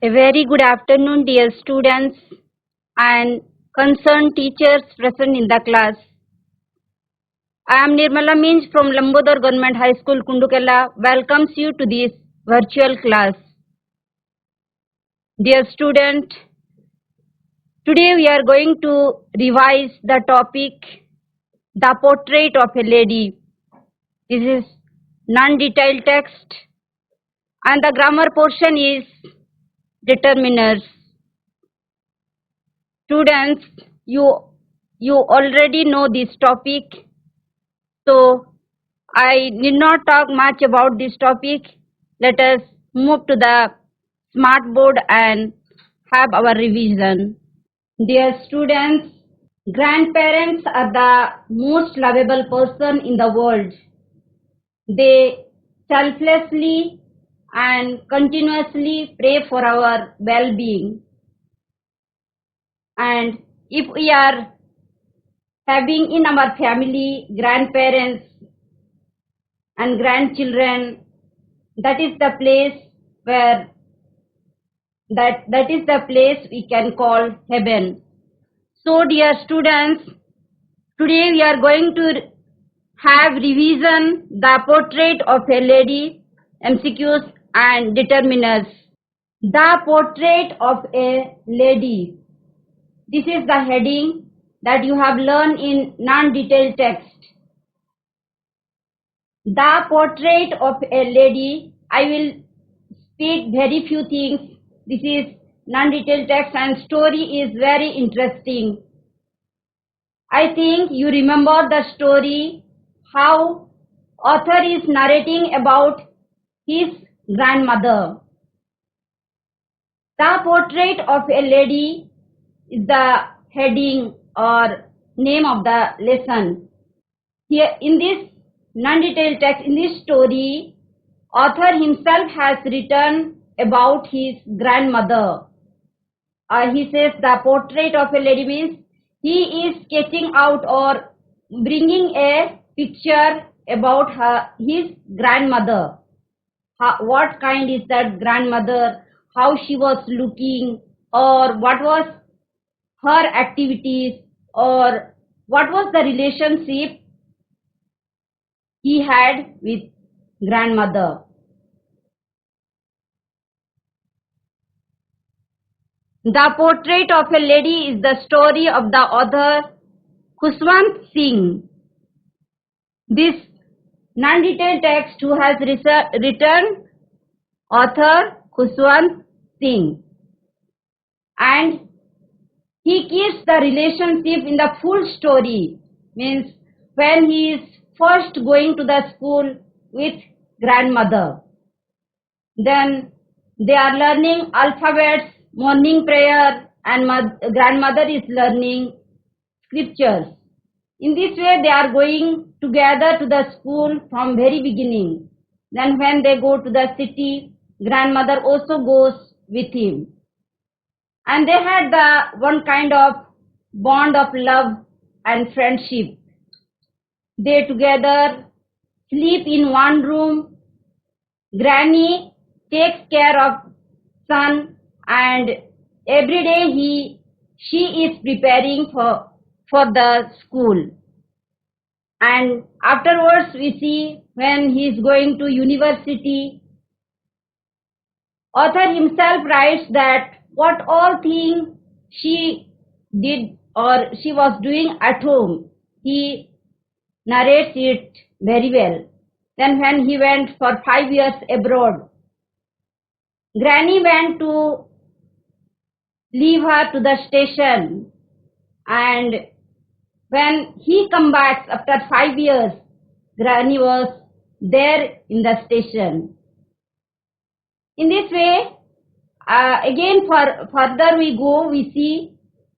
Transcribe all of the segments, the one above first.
A very good afternoon, dear students and concerned teachers present in the class. I am Nirmala Minj from Lambodar Government High School, Kundukella, welcomes you to this virtual class. Dear student, today we are going to revise the topic, The Portrait of a Lady. This is non-detailed text and the grammar portion is determiners. Students, you already know this topic, so I need not talk much about this topic. Let us move to the smart board and have our revision. Dear students, grandparents are the most lovable person in the world. They selflessly and continuously pray for our well-being. And if we are having in our family grandparents and grandchildren, that is the place where that is the place we can call heaven. So dear students, today we are going to have revision the portrait of a lady, MCQs and determiners. The portrait of a lady. This is the heading that you have learned in non-detailed text. The portrait of a lady. I will speak very few things. This is non-detailed text and story is very interesting. I think you remember the story how author is narrating about his grandmother. The portrait of a lady is the heading or name of the lesson. Here in this non-detailed text, in this story, author himself has written about his grandmother. He says the portrait of a lady means he is sketching out or bringing a picture about his grandmother. What kind is that grandmother, how she was looking, or what was her activities, or what was the relationship he had with grandmother. The Portrait of a Lady is the story of the author Khushwant Singh. This non-detailed text who has written author Khushwant Singh, and he keeps the relationship in the full story, means when he is first going to the school with grandmother, then they are learning alphabets, morning prayer, and grandmother is learning scriptures. In this way they are going together to the school from very beginning. Then when they go to the city, grandmother also goes with him. And they had the one kind of bond of love and friendship. They together sleep in one room. Granny takes care of son, and every day she is preparing for the school. And afterwards we see when he is going to university, author himself writes that what all things she did or she was doing at home, he narrates it very well. Then when he went for 5 years abroad, Granny went to leave her to the station, and when he comes back after 5 years, Granny was there in the station. In this way, again further we go, we see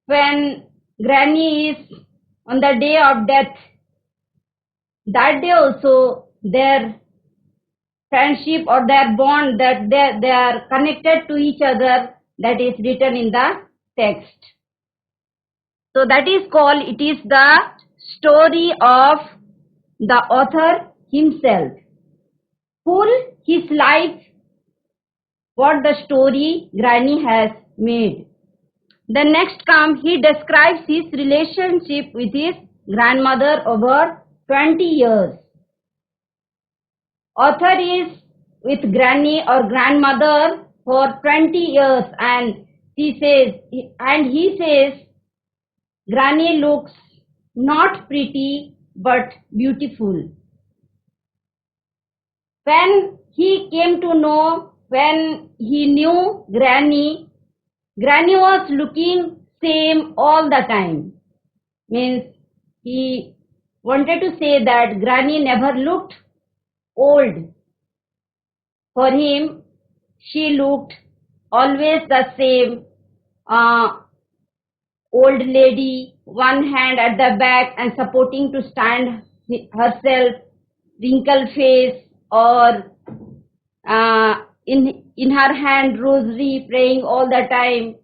when Granny is on the day of death, that day also their friendship or their bond, that they are connected to each other, that is written in the text. So that is called, it is the story of the author himself. Full his life what the story Granny has made. The next come, he describes his relationship with his grandmother over 20 years. Author is with Granny or grandmother for 20 years, and he says Granny looks not pretty but beautiful. When he knew Granny was looking same all the time. Means he wanted to say that Granny never looked old. For him, she looked always the same old lady, one hand at the back and supporting to stand herself, wrinkled face, or in her hand rosary, praying all the time.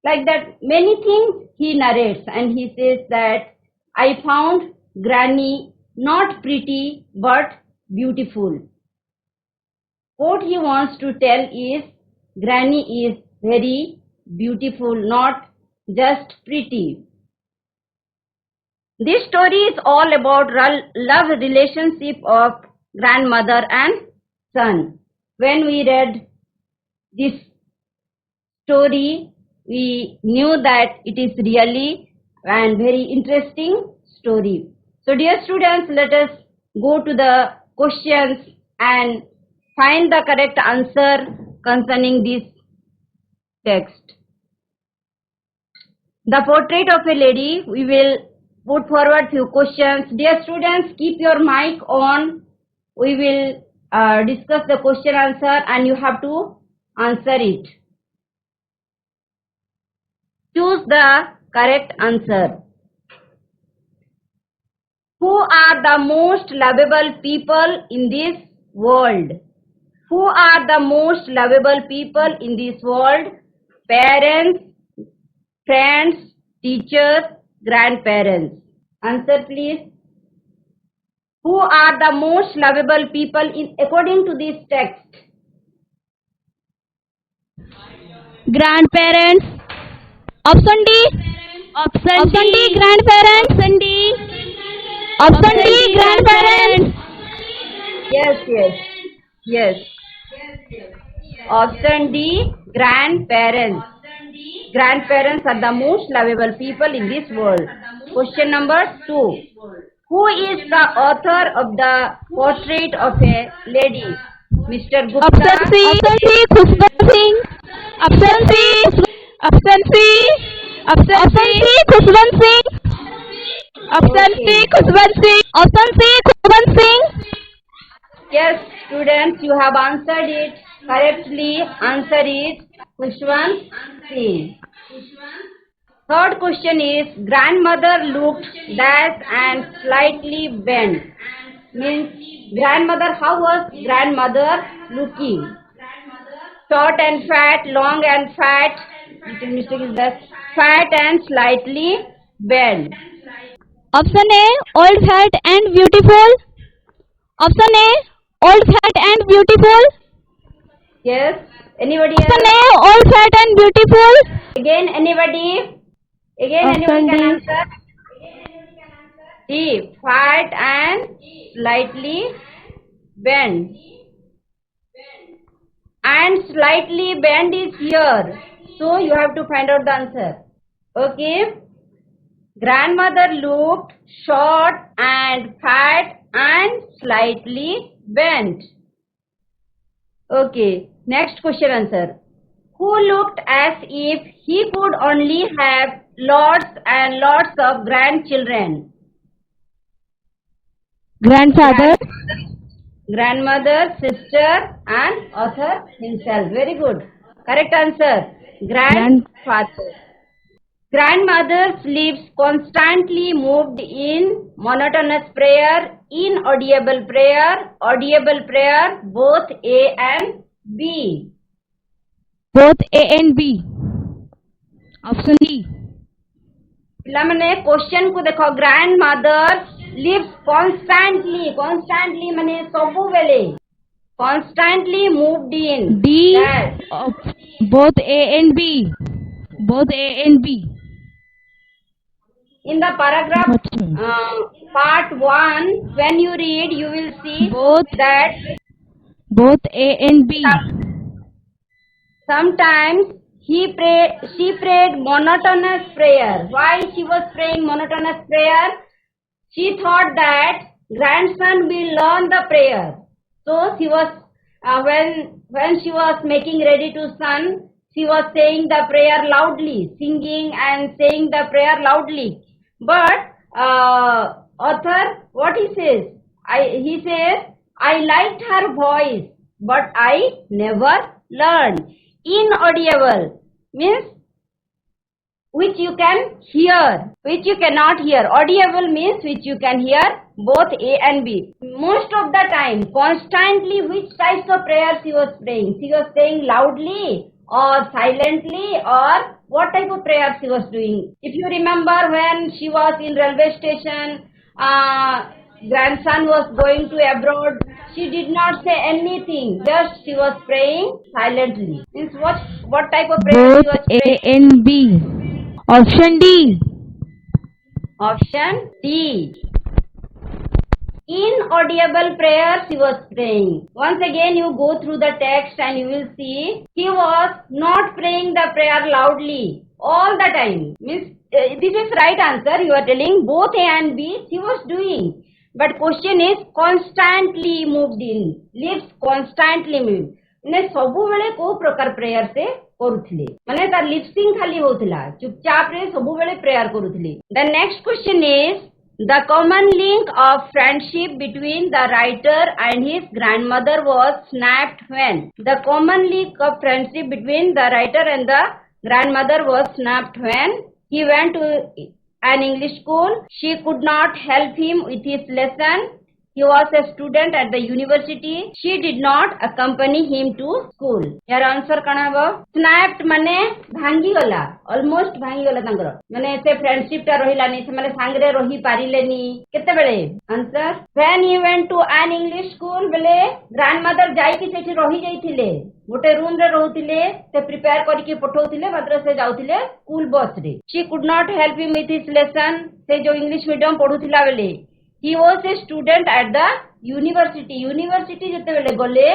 Like that, many things he narrates, and he says that I found Granny not pretty but beautiful. What he wants to tell is Granny is very beautiful, not just pretty. This story is all about love relationship of grandmother and son. When we read this story, we knew that it is really and very interesting story. So dear students, let us go to the questions and find the correct answer concerning this text. The portrait of a lady, we will put forward few questions. Dear students, keep your mic on. We will discuss the question answer and you have to answer it. Choose the correct answer. Who are the most lovable people in this world? Who are the most lovable people in this world? Parents, friends, teachers, grandparents. Answer please. Who are the most lovable people according to this text? Grandparents. Option D. Option D. Grandparents. Option D. Option D. Grandparents. Yes. Option D. Grandparents. Grandparents are the most lovable people in this world. Question number 2. Who is the author of the portrait of a lady? Mr. Gupta. Option C. Khushwant Singh. Option C. Option C. Option C. Khushwant Singh. Option C. Khushwant Singh. Option C. Khushwant Singh. Yes, students, you have answered it correctly. Answer is Khushwant Singh. Third question is, grandmother looked dash and slightly bent. Means grandmother, how was grandmother looking? Short and fat, long and fat. Little mistake is that. Fat and slightly bent. Option A. Old, fat and beautiful. Option A. Old, fat and beautiful. Yes. Anybody Option else? A. Old, fat and beautiful. Again, anybody? Anyone can answer? D. Fat and slightly bent. And slightly bent is here. So you have to find out the answer. Okay. Grandmother looked short and fat and slightly bent. Okay. Next question answer. Who looked as if he could only have lots and lots of grandchildren? Grandfather. Grandmother, sister, and author himself. Very good. Correct answer. Grandfather. Grandmother's lips constantly moved in monotonous prayer, inaudible prayer, audible prayer, both A and B. Both A and B. Option D. पिलामने question को देखो grandmother lives constantly माने सबुबेले constantly moved in. D. That. Both A and B. Both A and B. In the paragraph part 1, when you read, you will see Both. that Both A and B. sometimes she prayed monotonous prayer. Why she was praying monotonous prayer? She thought that grandson will learn the prayer. So she was when she was making ready to son, she was saying the prayer loudly, singing and saying the prayer loudly. But author, what he says? He says, I liked her voice, but I never learned. Inaudible means which you can hear, which you cannot hear. Audible means which you can hear, both A and B. Most of the time, constantly, which types of prayers she was praying? She was saying loudly or silently, or what type of prayer she was doing? If you remember, when she was in railway station, grandson was going to abroad, she did not say anything, just she was praying silently. Means what type of prayer Both she was A praying? and B. Option D. Option D. Inaudible prayer she was praying. Once again, you go through the text and you will see she was not praying the prayer loudly all the time. Means this is right answer. You are telling both A and B she was doing. But question is constantly moved in. Lips constantly moved. ମାନେ ସବୁବେଳେ କୋଉ ପ୍ରକାର prayer ସେ କରୁଥିଲେ, ମାନେ ତାର lip sync ଖାଲି ହଉଥିଲା, ଚୁପଚାପ ରେ ସବୁବେଳେ ପ୍ରେୟାର କରୁଥିଲେ. The next question is the common link of friendship between the writer and his grandmother was snapped when? The common link of friendship between the writer and the grandmother was snapped when he went to an English school. She could not help him with his lesson. He was a student at the university. She did not accompany him to school. यार answer कण हबो? Snapped माने भांगी गला, almost भांगी गला तांकर, माने से फ्रेंडशिप ता रहिलानी, से माने सांगरे रही पारिलेनी. केते बेले? Answer when he went to an English school, बेले ग्रैंडमदर जाई कि सेठी रही जाईथिले, गोटे रूम रे रहुथिले, से प्रिपेयर करके पठौथिले, मात्र से जाउथिले स्कूल बस रे. She could not help him with his lesson. से जो इंग्लिश मीडियम पढुथिला बेले, he was a student at the university. University जते बेले गले,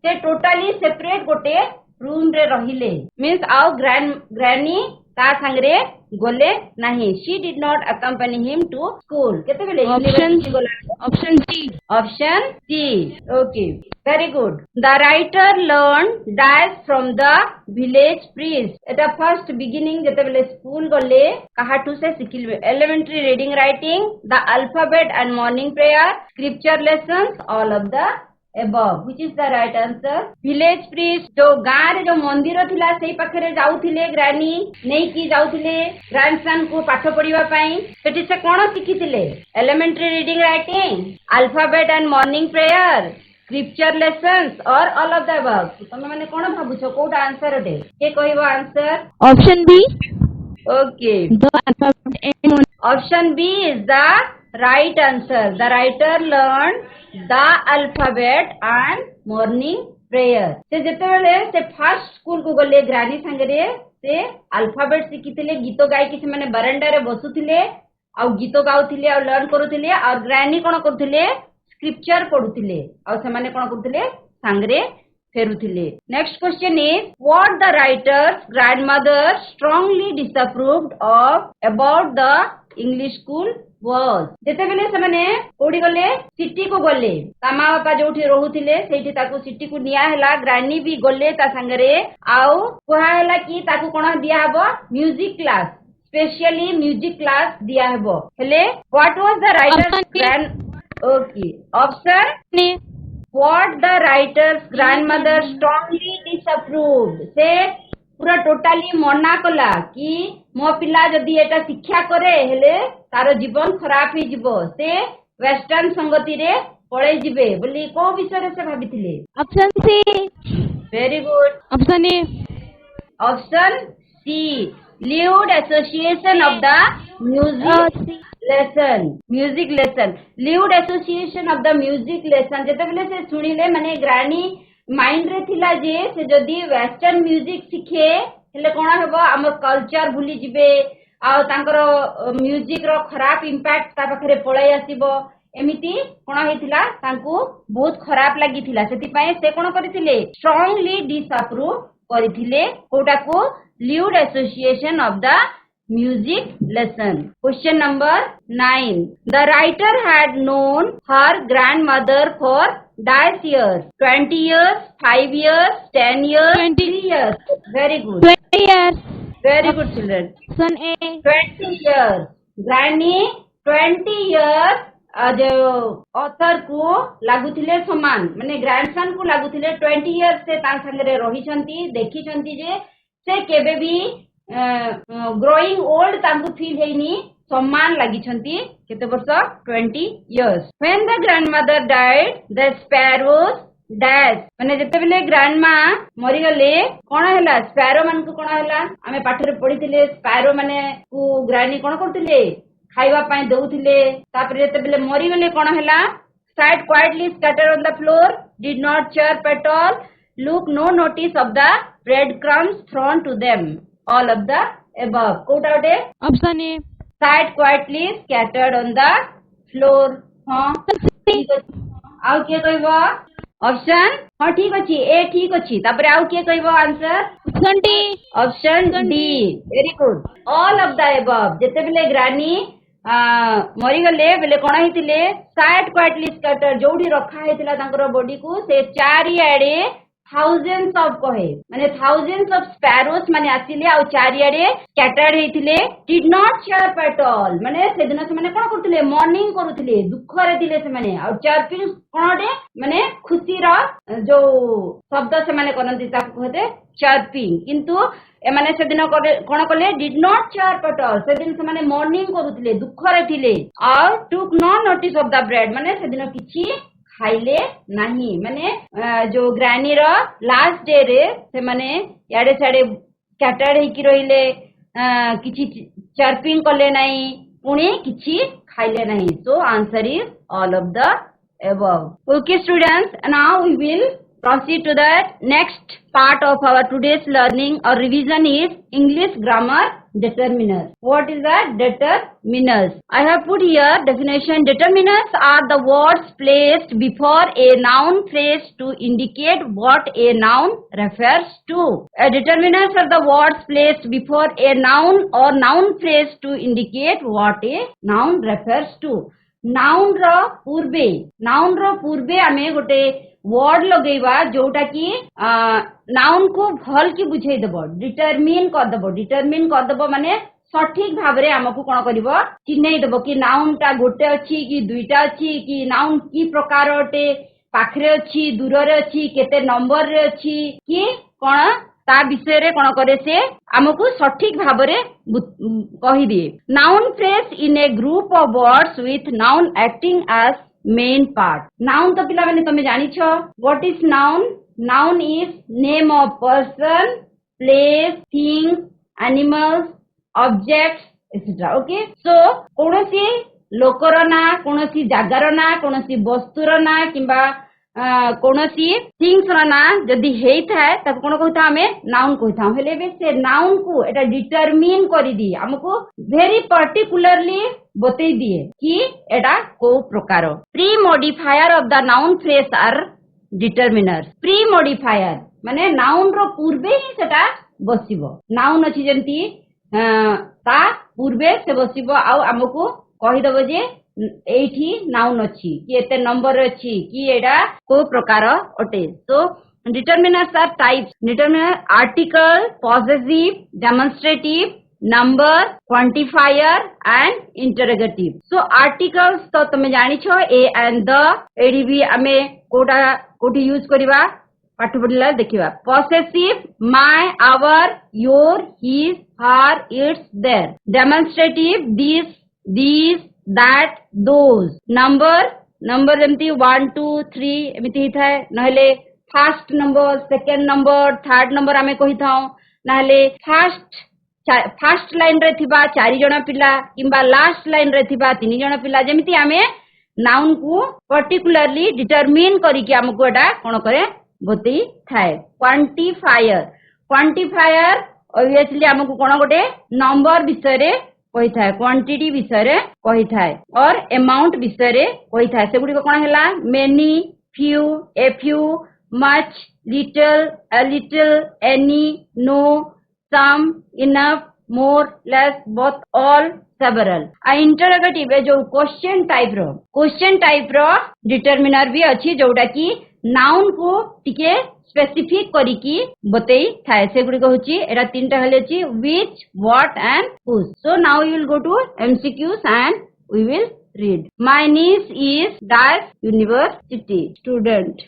से टोटली सेपरेट गोटे रूम रे रहिले. Means आउ ग्रैनी ता संगरे गले नहीं. She did not accompany him to school. केते बेले यूनिवर्सिटी गला? Option C. Option C. Okay, very good. The writer learned dash from the village priest. Etah first beginning जते बेले स्कूल गले काहाटू से सिखिलबे? Elementary reading writing, the alphabet and morning prayer, scripture lessons, all of the above. Which is the right answer? Village priest जो गाँ रे जो मंदिर थिला सेही पाखरे जाउथिले, ग्रानी नेई की जाउथिले ग्रैंडसन को पाठ पढिबा पई. सेठी से कोन सिखिथिले? Elementary reading writing, alphabet and morning prayer, scripture lessons, or all of the above. तमे माने कोन भाबुछो कोटा आंसर अटे? के कहिबो answer? Option B. Okay. The alphabet and morning. Option B is the right answer. The writer learned the alphabet and morning prayer. से जते बेले से first school को गले ग्रानी संगरे से अल्फाबेट सिखिथिले, गीत गाई कि से माने बरंडा रे बसुथिले आ गीत गाउथिले आ लर्न करूथिले, आ ग्रानी कोन करूथिले? स्क्रिप्चर पढुथिले आ से माने कोन करूथिले? संगरे फेरुथिले. Next question is what the writer's grandmother strongly disapproved of about the English school was. जेते बेले से माने कोडी गले सिटी को गले, तामा बापा जोठी रहुथिले सेठी ताकू सिटी को निया हैला, ग्रानी भी गले ता संगरे आउ कोहा हैला कि ताकू कोन दिया हबो? Music class, specially music class दिया हबो. हेले what was the writer's okay, option what the writer's grandmother strongly disapproved. से पूरा टोटाली मना कला कि मो पिला जदि एटा शिक्षा करे हेले तार जीवन खराब ही जीवो, से वेस्टर्न संगति रे पळे जिवे बोली को विषय से भाबिथिले? Option C. Very good. Option A. Option C. lewd association of the music lesson lewd association of the music lesson जेतेबेले से सुनिले माने ग्रानी माइंड रे थिला जे से जदी वेस्टर्न म्यूजिक शिखे हेले कोन हेबो हमर कल्चर भूली जिवे आ तांकर म्यूजिक रो खराब इंपैक्ट ता पाखरे पळाई आसीबो एमिति कोन हेतिला तांकू बहुत खराब लागिथिला सेति पय से कोन करिथिले स्ट्रांगली डिसअप्रूव करिथिले कोटाको lewd association of the music lesson. Question number 9. The writer had known her grandmother for dash years. 20 years, 5 years, 10 years, 20 years. Very good. 20 years. Very good children. Option A. 20 years. Granny 20 years जो author को लागुथिले समान माने grandson को लागुथिले 20 years से तार संगे रहिसंती देखिसंती जे से केबे भी ग्रोइंग ओल्ड तांकु फील हेनी सम्मान लागिसंती केते वर्ष 20 years when the grandmother died the sparrows dash माने जेतेबेले ग्रैंडमा मरि गले कोन हैला स्पैरो मान को कोन हैला आमे पाठरे पढिथिले स्पैरो माने को ग्रैनी कोन करथिले खाइबा पाए दउथिले तापर जेतेबेले मरि गले कोन हैला sat quietly scattered on the floor did not chirp at all look no notice of the breadcrumbs thrown to them all of the above quote out a Option A. sat quietly scattered on the floor हां आउ के कहबो option हां ठीक अछि ए ठीक अछि तापर आउ के कहबो answer Option D. Option D very good all of the above जेतेबेले ग्रानी मरीगले बेले कोन हेतिले साइड क्वाइटली स्कैटर जोडी रखा हेतिला तांकर बॉडी को से चारियाडे थाउजेंड्स ऑफ कहे माने थाउजेंड्स ऑफ स्पैरोस माने आसिले आ चारियाडे स्कैटर्ड हेतिले did not chirp at all माने से दिन से माने कोन करथिले मॉर्निंग करूथिले दुख रे दिले से माने आ चर्पिंग कोनडे माने खुशी रा जो शब्द से माने करंती ताको कहते चर्पिंग किंतु एमाने से दिन कोन कले did not chirp at all से दिन से माने मॉर्निंग करूथिले दुख रे थिले आ took no notice of the bread माने से दिन किछि खाइले नाही माने जो ग्रानी रो लास्ट डे रे से माने याडे साडे स्कैटर्ड हेकी रहिले किछि चर्पिंग करले नाही पुणी किछि खाइले नाही so answer is all of the above okay students now we will proceed to the next part of our today's learning or revision is English grammar determiners. What is the determiners? I have put here definition. Determiners are the words placed before a noun phrase to indicate what a noun refers to. Determiners are the words placed before a noun or noun phrase to indicate what a noun refers to. Noun रो पूर्वे आमे गोटे word लगेबा जोटा की noun को भल की बुझेई देबो डिटरमिन कर देबो माने सठिक भाबरे हमकु कोन करबो चिन्हई देबो कि नाउन टा गोटे अछि कि दुईटा अछि कि नाउन की प्रकार अटे पाखरे अछि दूर रे अछि केते नंबर रे अछि कि कोन ता विषय रे कोन करे से हमकु सठिक भाबरे कहि दिए noun phrase in a group of words with noun acting as main part noun तो पिला माने तमे जानि छ what is noun is name of person place things animals objects etcetera okay so कोनोसी लोकर ना कोनोसी जागार ना कोनोसी वस्तुर ना किबा कोनोसी थिंग्स ना जदी हेई थाए तब कोन कहता हमें नाउन कहता हेले बे से नाउन को एटा डिटरमिन करि दी हमको वेरी पर्टिकुलरली बतई दिए कि एटा को प्रकार premodifier of the noun phrase are determiners premodifier माने नाउन रो पूर्वे ही सेटा बसिबो नाउन अछि जेंती ता पूर्वे से बसिबो आ हमको कहि दबो जे एठी नाउन अछि कि एते नंबर अछि कि एडा को प्रकार अटे so determiners are types determiner article possessive demonstrative number quantifier and interrogative so articles तो तमे जानि छो ए एंड द एडी भी हमें कोठी यूज करबा पाठ पढला देखिबा possessive my our your his her its their demonstrative this that those number जेमती 1 2 3 एमिति ही थाए नहले first number second number third number आमे कहि थाओ नहले फर्स्ट फर्स्ट लाइन रे थिबा 4 जण पिला किंबा लास्ट लाइन रे थिबा 3 जण पिला जेमिति आमे नाउन को पर्टिकुलरली डिटरमिन करिकि हमको एटा कोन करे बतई थाए। क्वांटिफायर ऑब्वियसली हमको कोन गोटे नंबर विषय रे कहि थाए, क्वांटिटी विषय रे कहि थाए और अमाउंट विषय रे कहि थाए। से गुडी को कोन हैला many, few, a few, much, little, a little, any, no, some, enough, more, less, both, all, several. आ इंटरोगेटिव जो क्वेश्चन टाइप रो डिटरमिनर भी अच्छी जोटा की नाउन को टिके स्पेसिफिक करिकी बतई थाए। से गुडी को होची एरा तीनटा हले छी which, what and whose. So now you will go to MCQs and we will read. My niece is dash university student.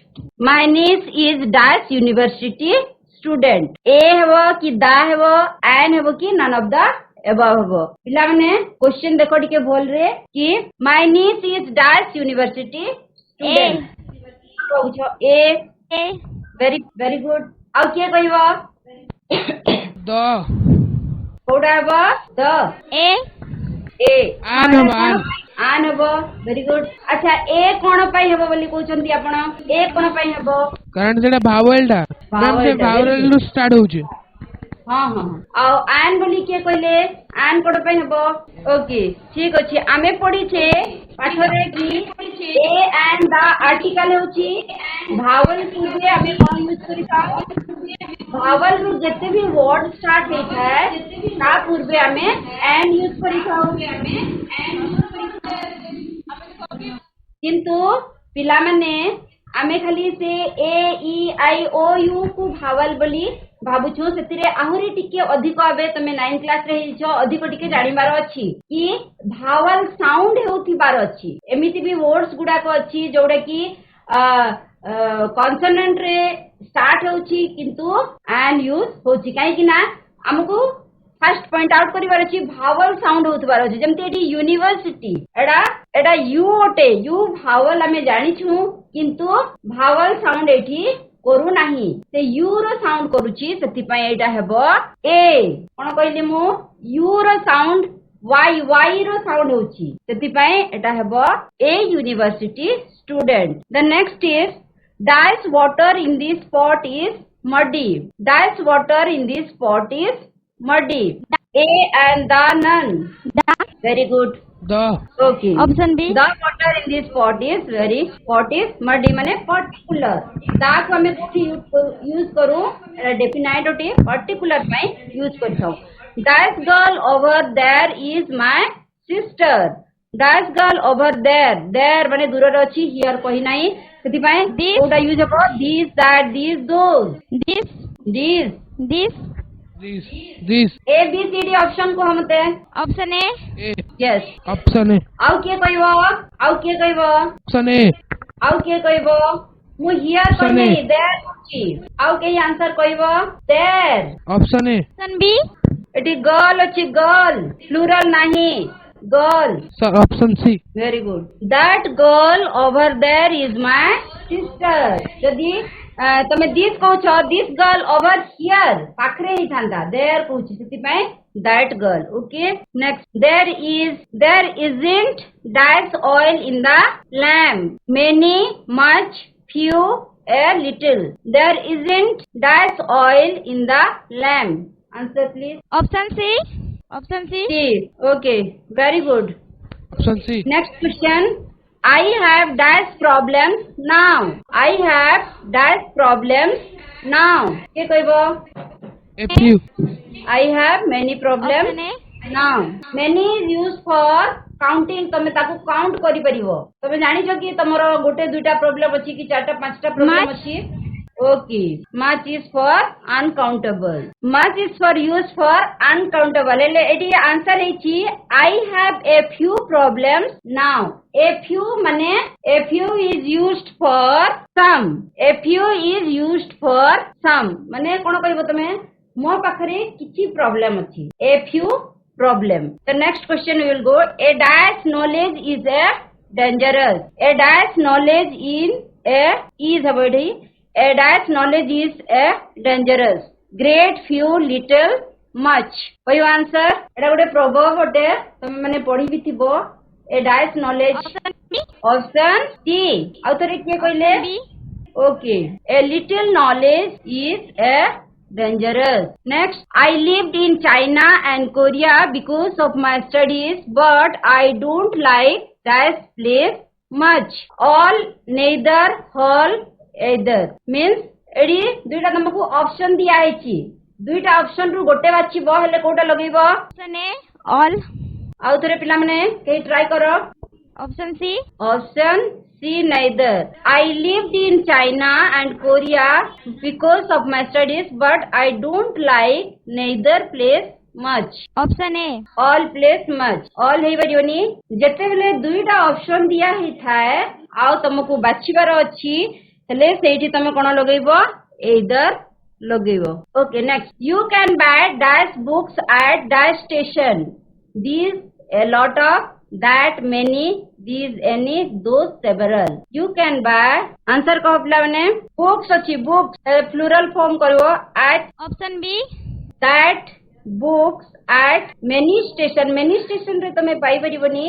My niece is dash university student. A हेबो कि दा हेबो, एन हेबो कि none of the above हेबो। पिला माने question देखो टिके बोल रे कि my niece is dash university student. कहू ए very good. आउ के कहबो द कोडा हेबो द ए आन हेबो वेरी गुड। अच्छा ए कोन पई हेबो बोली कहउचंती आपण ए कोन पई हेबो कारण जेटा भावेल टा मैम से भावेल रु स्टार्ट होउचे। हां हां आ आन बोली के कहले आन कोन पई हेबो ओके ठीक अछि। आमे पढी छे पाठ रे कि ए एंड द आर्टिकल होची भावेल पूर्वे आमे कोन यूज करी था भावेल रु जते भी वर्ड स्टार्ट होई है ता पूर्वे आमे एंड यूज करी था किंतु पिला माने आमे खाली से ए ई आई ओ यू को भावल बोली भाबुछु सेतिरे आहुरी टिके अधिक आबे तमे 9 क्लास रे हिचो अधिक टिके जानिबार अछि कि भावल साउंड हेउथिबार अछि। एमिति भी वर्ड्स गुडा को अछि जोडे कि कॉन्सोनेंट रे स्टार्ट होउछि किंतु एंड यूज होउछि काहे कि ना हमको फर्स्ट पॉइंट आउट करिवार अछि भावल साउंड होतबार अछि। जेमति एटी यूनिवर्सिटी एडा यू ओटे यू भावल हमें जानि छु किंतु भावल साउंड एठी करू नाही से यू रो साउंड करूची सेति पय एटा हेबो ए कोन कहली मु यू रो साउंड वाई रो साउंड होची सेति पय एटा हेबो a university student. The next is dash water in this pot is muddy. Dash water in this pot is muddy. A and the none. Very good. The Okay. Option B. The water in this pot is muddy माने particular. दा को हमें कोठी use करू definite ओटे particular में use करथौ। That girl over there is my sister. That girl over there. There माने दूर रे अछि हियर कहि नाही सेति पय ओटा यूज हबो this that these those. This A B C D option को हमते option A yes option A आउ के कहबो ऑप्शन ए आउ के कहबो मु हियर कहनी देयर अछि आउ के आंसर कहबो there option A option B एटी गर्ल अछि गर्ल प्लूरल नाही girl sir option C very good that girl over there is my sister यदि तमे दिस कहछ दिस गर्ल ओवर हियर पाखरे ही थांदा देयर कहछ सेति पय that girl okay next there isn't that's oil in the lamp many much few a little there isn't dash oil in the lamp answer please option C okay very good option C next question I have dash problems now I have dash problems now के कहबो a few I have many problems now many is used for counting तमे ताको count करि परिबो तमे जानि छ कि तमरो गोटे दुटा प्रॉब्लम अछि कि चारटा पांचटा प्रॉब्लम अछि okay much is for uncountable much is for use for uncountable ले एटी आंसर हेछि I have a few problems now a few माने a few is used for some a few is used for some माने कोन कहबो तमे मो पाखरे किछि प्रॉब्लम अछि a few problem. The next question we will go. A dash knowledge is a dangerous. A dash knowledge is a body. A dash knowledge is a dangerous. Great, few, little, much. What you answer? एटा गोटे proverb गोटे तुम माने पढ़ी भी थिबो. A dash knowledge. Option B. Option C. आउ थोड़े किए कहले? Option B. Okay. A little knowledge is a dangerous. Next, I lived in China and Korea because of my studies, but I don't like that place much. All, neither, whole, either. Means, एडी दुईटा तुमको option दिया है. दुईटा option रु गोटे बाछिबो हेले Kota लगेबो? Option A. All. आउ थोड़े पिला माने के ट्राई करो. Option C. Option C, neither. I lived in China and Korea because of my studies, but I don't like neither place much. Option A. All place much. All हेई परियोनी जेते बेले दुईटा option दिया ही थाए आउ तुमको बाछिबार अछि हेले सेठी तमे कोन लगेबो? either लगेबो. Okay, next. You can buy dash books at dash station. These a lot of, that many, these any, those several. You can buy. Answer कहो पिला माने books अछि books plural form करिवो at. Option B. That books at many station रे तमे पाई परिबोनी.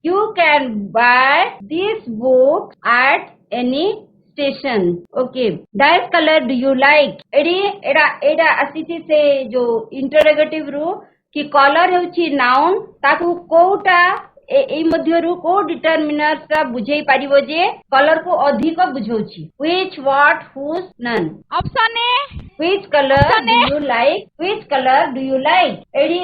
You can buy these books at any station. Okay. Dash color do you like? एडी एडा आसीची से जो interrogative रू कि कलर हेउची नाउन ताकू कोटा एई मध्यरु को डिटरमिनर सा बुझेई पारिबो जे कलर को अधिक बुझौची. which, what, whose, none. Option A. which color do you like? which color do you like? एडी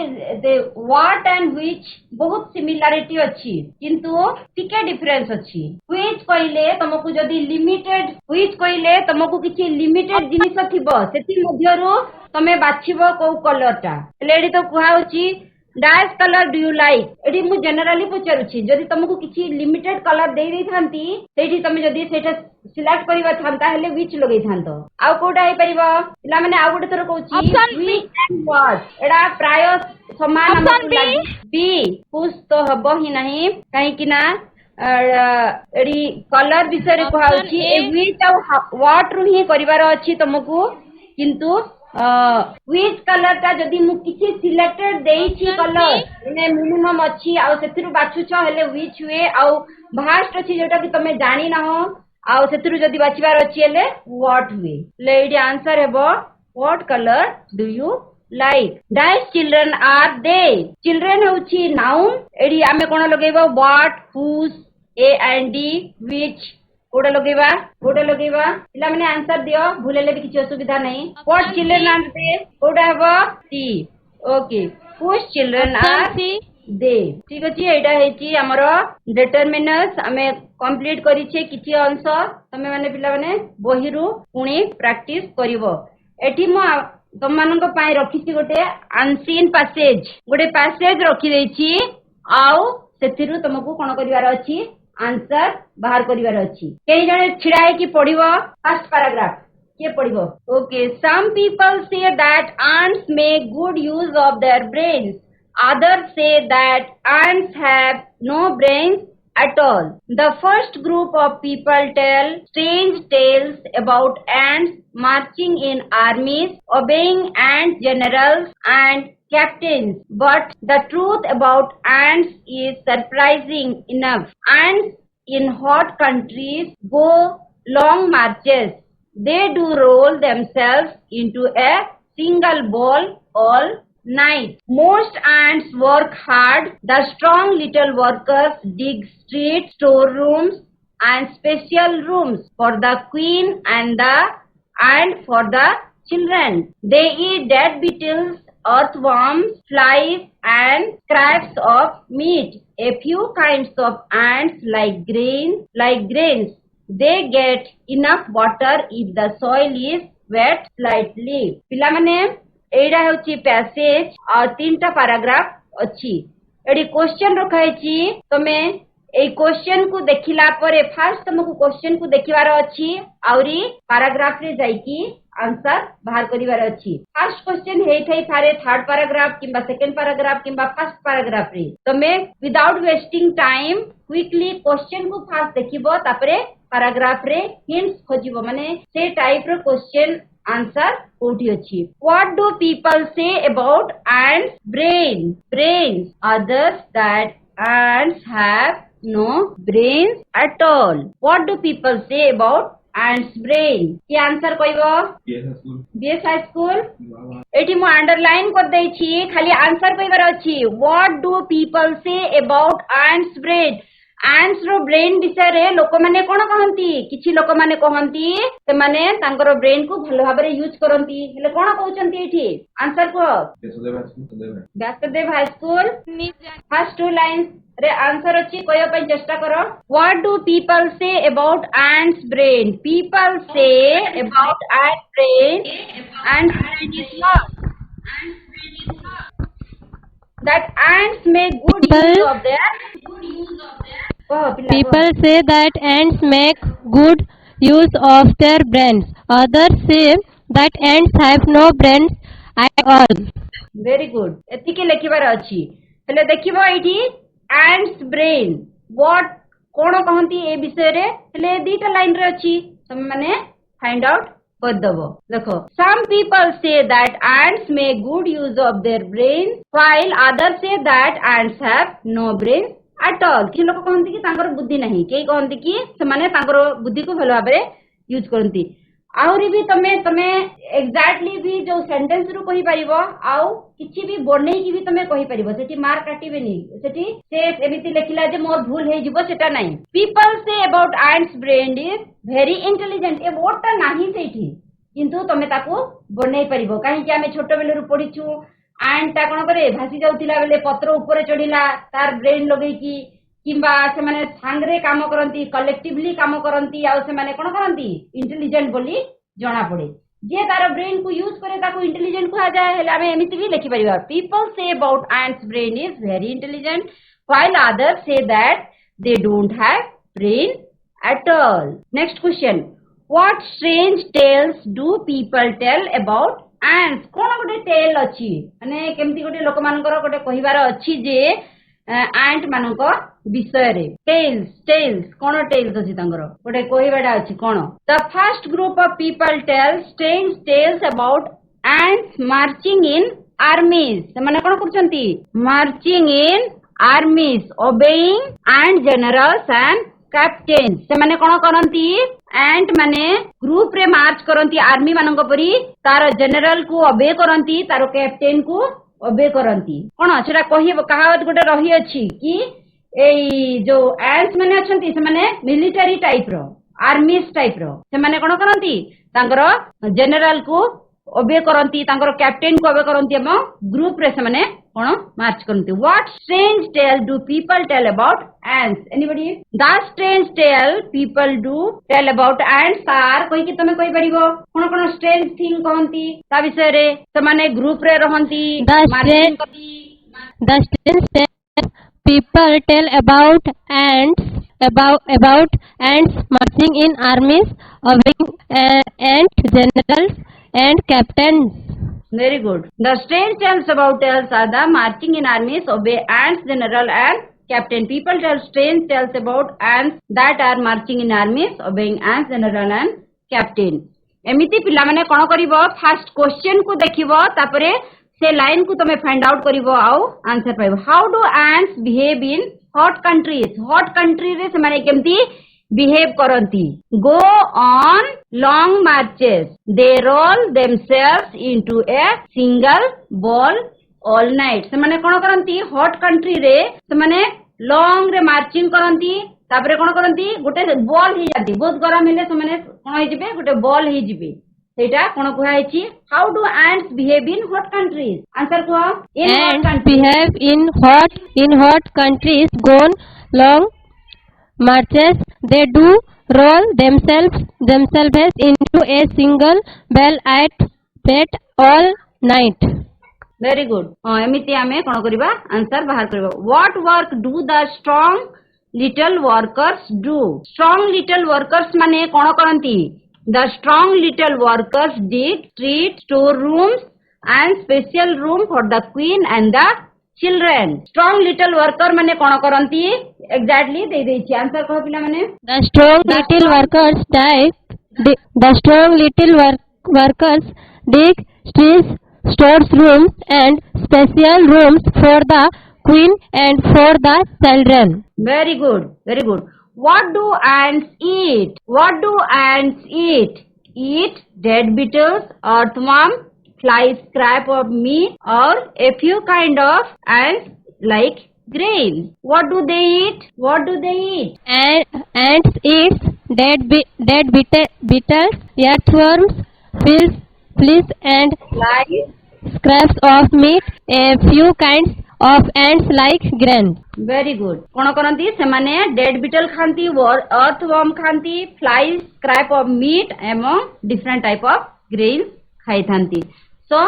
the what and which बहुत सिमिलारिटी अछि किंतु टिके डिफरेंस अछि. which कहिले तमको जदी लिमिटेड which कहिले तमको किछि लिमिटेड जिनिस थिबो सेति मध्यरु तमे बाछिबो को कलर टा लेडी तो कुहा होची dash colour do you like. एडी मु जनरली पचारुछि जदी तमको किछि लिमिटेड कलर देई दै थांती सेठी तमे जदी सेटा सिलेक्ट करिवा थांता हेले which लगै थांतो. आउ कोटा हे परिबो पिला माने आउ गोटे थरो कहूची which and what. एडा प्राय समान हमको लागि बी कुछ तो हबो ही नहीं काहे कि ना एडी कलर विषय रे कुहा होची ए which आउ what रु ही करिवार अछि तमको किंतु which कलर ता जदी मु किछि सिलेक्टेड देई छी कलर ने मिनिमम अछि आ सेथिरु बाछु छ हेले which वे आ भास्ट अछि जेटा कि तमे जानि ना हो आ सेथिरु जदी बाछिबार अछि हेले what वे. लेडी आंसर हेबो what color do you like. dash children are they. children होछि नाउन एडी आमे कोन लगेबो what, whose, a and d, which कोडा लगेबा पिला माने आंसर दियो भूलेले भी किछि असुविधा नहीं. what children are they कोडा हेबो T. Okay. whose children are they. ठीक अछि एटा हेची हमरो डिटरमिनर्स हमें कंप्लीट करि छे किछि अंश तमे माने पिला माने बहिरु पुणी प्रैक्टिस करिवो. एठी मो तम मानक पाई रखिछि गोटे अनसीन पैसेज रखि देछि आउ सेथिरु तमको कोन करिवार अछि आंसर बाहर करिवार अछि. केही जने छिड़ाए कि पढिबो फर्स्ट पैराग्राफ के पढिबो. Okay. Some people say that ants make good use of their brains. Others say that ants have no brains at all. The first group of people tell strange tales about ants marching in armies, obeying ant generals and captains. But the truth about ants is surprising enough. Ants in hot countries go long marches. They do roll themselves into a single ball all night. Most ants work hard. The strong little workers dig streets, storerooms and special rooms for the queen and for the children. They eat dead beetles, earthworms, flies and scraps of meat. A few kinds of ants like grains. They get enough water if the soil is wet slightly. पिला माने एडा होची passage और तीनटा paragraph अछि. AD question रखाइछि तमे ए question को देखिला परे फर्स्ट तुमको क्वेश्चन को देखिबार अछि आउरी पैराग्राफ रे जाईकी आंसर बाहर करिवार अछि. फर्स्ट क्वेश्चन हेइ थई थारे थर्ड पैराग्राफ किबा सेकंड पैराग्राफ किबा फर्स्ट पैराग्राफ रे तमे without wasting time quickly question को फर्स्ट देखिबो तापरे पैराग्राफ रे हिंट्स खोजिबो माने से टाइप रो क्वेश्चन आंसर कोठी अछि what do people say about ants brains others that ants have no brains at all what do people say about ants brain की answer कहबो बीएस हाई स्कूल एठी मु underline कर देई छी खाली आंसर कहबार अछि what do people say about ants brain ants रो ब्रेन विषय रे लोक माने कोन कहंती किछि लोक माने कहंती से माने तांकर ब्रेन को भलो भाबरे यूज करंती हेले कोन कहउचंती एठी आंसर को Vyasdev high school first two lines रे आंसर अछि कहय पय चेष्टा करो what do people say about ants brain people say about ants brain is what that ants make good use of their People say that ants make good use of their brains. Others say that ants have no brains at all. Very good. एतिके लेखिबार अछि हेले देखिबो एठी ants brain what कोन कहंती ए विषय रे हेले दीटा line रे अछि तुम माने फाइंड आउट कर दबो देखो some people say that ants make good use of their brains while others say that ants have no brains at all कि लोक कहंती कि तांकर बुद्धि नहीं केई कहंती कि से माने तांकर बुद्धि को भलो भाबरे यूज करंती आउरी भी तमे एग्जैक्टली भी जो सेंटेंस रु कहि परिबो आउ किछि भी बनै कि भी तमे कहि परिबो सेठी मार्क काटिबेनी सेठी से एमिति लेखिला जे मोर भूल हे जिवो सेटा नाही people say about ants brain is very intelligent ए वर्डटा नाही सेठी किंतु तमे ताको बनै परिबो काहे कि हमें छोट बेले रु पढिछु ant ता कोन करे भासी जाउतिला बेले पत्र ऊपर चढिला तार ब्रेन लगै कि किंबा से माने सांगरे काम करंती कलेक्टिवली काम करंती आ से माने कोन करंती इंटेलिजेंट बोली जणा पड़े जे तार ब्रेन को यूज करे ताको इंटेलिजेंट कहा जाय हेले हमें एमिति भी लिखि परिबा people say about ants brain is very intelligent while others say that they don't have brain at all next question what strange tales do people tell about ants कोन गोटे टेल अछि माने केमति गोटे लोक मानकर गोटे कहिबार अछि जे ant मानक विषय रे टेल्स कोन टेल्स अछि तांगर गोटे कहिबाडा अछि कोन the first group of people tell strange tales about ants marching in armies से माने कोन करचंती marching in armies obeying and generals and captain से माने कोन करंती एंट माने ग्रुप रे मार्च करंती आर्मी मानक परी तार जनरल को ओबे करंती तार कैप्टेन को ओबे करंती कोन छरा कहिबो कहावत गोटे रही अछि कि एई जो एंट्स माने अछंती से माने मिलिटरी टाइप रो आर्मीज टाइप रो से माने कोन करंती तांकर जनरल को ओबे करंती तांकर कैप्टेन को ओबे करंती एवं ग्रुप रे से माने कोन मार्च करंती what strange tale do people tell about ants anybody the strange tale people do tell about ants are कोई कि तमे कहि परिबो कोन कोन स्ट्रेंज थिंग कहंती ता विषय रे से माने ग्रुप रे रहंती the strange tale people tell about ants marching in armies obeying ant generals and captains. Very good. The strange tales about ants are the marching in armies obey ants general and captain. People tell strange tales about ants that are marching in armies obeying ants general and captain. एमिति पिला माने कोन करिवो first question को देखिवो तापरे से line को तमे find out करिवो आउ आंसर पाइबो how do ants behave in hot country रे से माने केमती behave करंती go on long marches they roll themselves into a single ball all night से माने कोन करंती hot country रे से माने long रे मार्चिंग करंती तापरे कोन करंती गोटे बॉल ही जाती बहुत गरम हेले से माने कोन होई जिवे गोटे बॉल ही जिवे सेटा कोन कुहा हेची how do ants behave in hot countries answer को ants behave in hot countries go on long marches they do roll themselves into a single ball at bed all night. Very good. एमिति आमे कोन करिबा answer बाहर करिबा what work do the strong little workers do strong little workers माने कोन करंती the strong little workers dig street store rooms and special room for the queen and the children strong little worker माने कोन करंती exactly they देई छी answer कह पिला माने the strong little workers workers dig streets, stores rooms, and special rooms for the queen and for the children. Very good, very good. What do ants eat? What do ants eat? Eat dead beetles, earthworm, flies, scrap of meat, or a few kind of ants like grains. What do they eat? What do they eat? And ants eat dead beetles, earthworms, fleas, and Flies. scraps of meat. A few kinds of ants like grains. Very good. कोण करती सेमाने dead beetle खाती, earthworm खाती, flies, scrap of meat एवं different type of grains खाई थांती. सो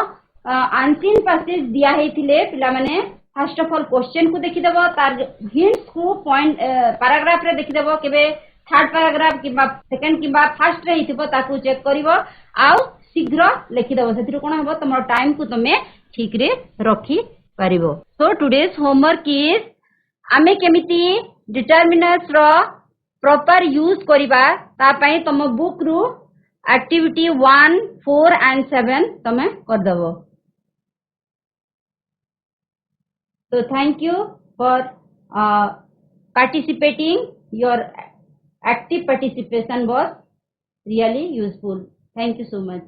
आंसिन passage दिया हेतिले पिला माने first of all question को देखि देबो, तार हिंट्स को पॉइंट पैराग्राफ रे देखि देबो, केबे थर्ड पैराग्राफ किबा सेकंड किबा फर्स्ट रे हिथिबो ताकू चेक करिवो आउ शीघ्र लिखि देबो. सेतिरो कोन हबो तमर टाइम को तमे ठीक रे रखी परिबो. सो टुडेस होमवर्क इज आमे केमिति डिटरमिनर्स रो प्रॉपर यूज करिबा ता पई तम बुक रु एक्टिविटी 1, 4 एंड 7 तमे कर देबो. So thank you for participating. Your active participation was really useful. Thank you so much.